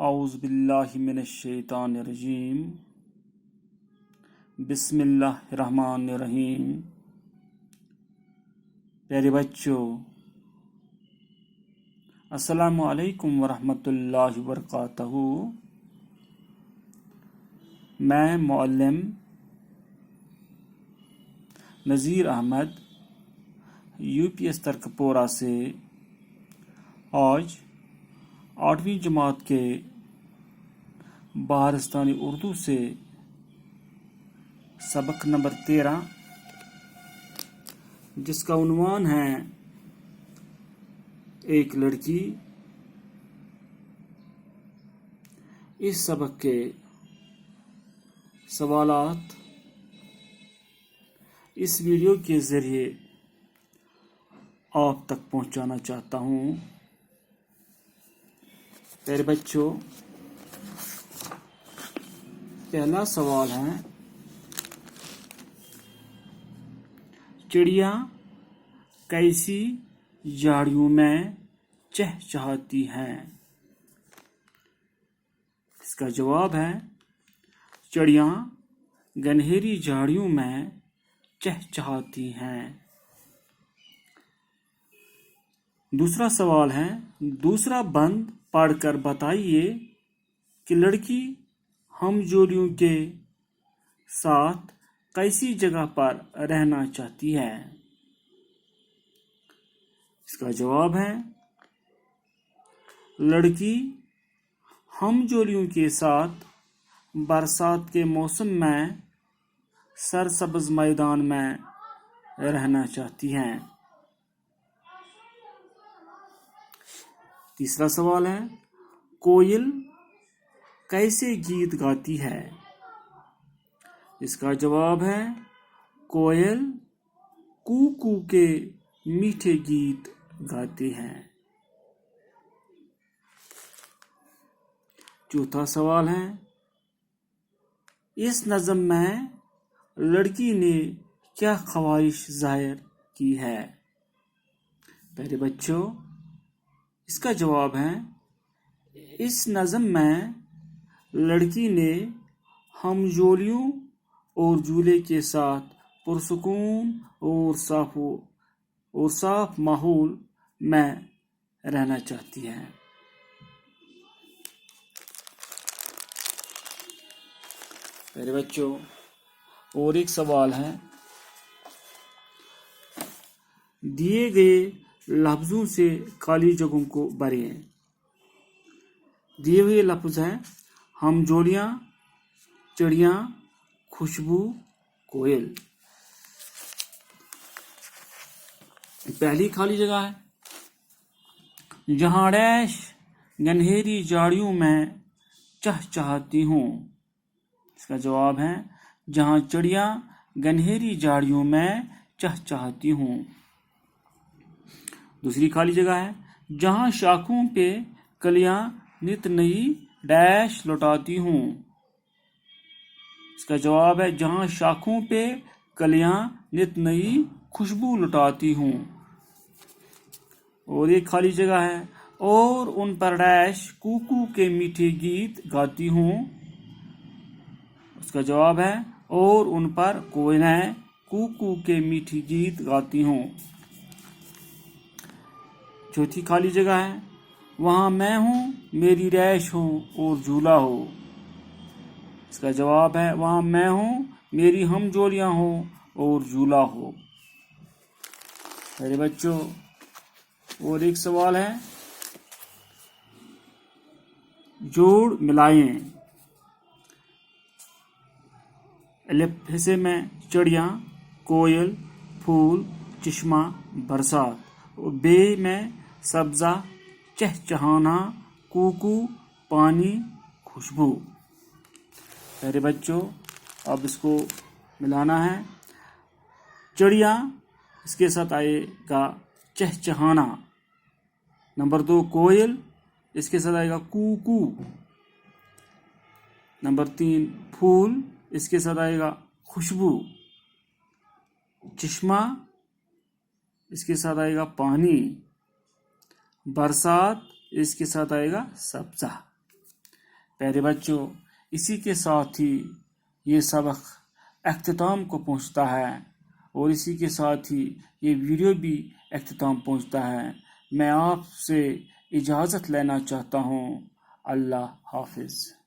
اعوذ باللہ من الشیطان الرجیم بسم اللہ الرحمن الرحیم۔ پیارے بچوں، السلام علیکم ورحمۃ اللہ وبرکاتہ۔ میں معلم نذیر احمد UPS ترکپورہ سے آج 8ویں جماعت کے بہارستانی اردو سے سبق نمبر 13 جس کا عنوان ہے ایک لڑکی، اس سبق کے سوالات اس ویڈیو کے ذریعے آپ تک پہنچانا چاہتا ہوں۔ پیارے بچوں، پہلا سوال ہے، چڑیا کیسی جھاڑیوں میں چہچہاتی ہیں؟ اس کا جواب ہے چڑیاں گنہری جھاڑیوں میں چہچہاتی ہیں۔ دوسرا سوال ہے، دوسرا بند پڑھ کر بتائیے کہ لڑکی ہم جولیوں کے ساتھ کیسی جگہ پر رہنا چاہتی ہے؟ اس کا جواب ہے لڑکی ہم جولیوں کے ساتھ برسات کے موسم میں سرسبز میدان میں رہنا چاہتی ہیں۔ تیسرا سوال ہے، کوئل کیسے گیت گاتی ہے؟ اس کا جواب ہے کوئل کوکو کے میٹھے گیت گاتی ہیں۔ چوتھا سوال ہے، اس نظم میں لڑکی نے کیا خواہش ظاہر کی ہے؟ پیارے بچوں، اس کا جواب ہے اس نظم میں لڑکی نے ہم جولیوں اور جولے کے ساتھ پرسکون اور صاف ماحول میں رہنا چاہتی ہے۔ میرے بچوں، اور ایک سوال ہے، دیے گئے لفظوں سے خالی جگہوں کو بھریں۔ دیے ہوئے لفظ ہیں ہم جولیاں، چڑیاں، خوشبو، کوئل۔ پہلی خالی جگہ ہے، جہاں ڈیش گنہری جھاڑیوں میں چہچہاتی ہوں۔ اس کا جواب ہے جہاں چڑیاں گنہری جھاڑیوں میں چہچہاتی ہوں۔ دوسری خالی جگہ ہے، جہاں شاخوں پہ کلیاں نت نئی ڈیش لٹاتی ہوں۔ اس کا جواب ہے جہاں شاخوں پہ کلیاں نت نئی خوشبو لٹاتی ہوں۔ اور ایک خالی جگہ ہے، اور ان پر ڈیش کوکو کے میٹھے گیت گاتی ہوں۔ اس کا جواب ہے اور ان پر کوئلیں کوکو کے میٹھے گیت گاتی ہوں۔ چوتھی خالی جگہ ہے، وہاں میں ہوں، میری ڈیش ہو اور جھولا ہو۔ اس کا جواب ہے وہاں میں ہوں، میری ہم جولیاں ہو اور جھولا ہو۔ میرے بچوں، اور ایک سوال ہے، جوڑ ملائیں۔ الف حصے میں چڑیاں، کوئل، پھول، چشمہ، برسات، اور بے میں سبزہ، چہچہانا، کوکو، پانی، خوشبو۔ میرے بچوں، اب اس کو ملانا ہے۔ چڑیاں، اس کے ساتھ آئے گا چہچہانا۔ نمبر 2 کوئل، اس کے ساتھ آئے گا کوکو۔ نمبر 3 پھول، اس کے ساتھ آئے گا خوشبو۔ چشمہ، اس کے ساتھ آئے گا پانی۔ برسات، اس کے ساتھ آئے گا سبزہ۔ پیارے بچوں، اسی کے ساتھ ہی یہ سبق اختتام کو پہنچتا ہے اور اسی کے ساتھ ہی یہ ویڈیو بھی اختتام پہنچتا ہے۔ میں آپ سے اجازت لینا چاہتا ہوں۔ اللہ حافظ۔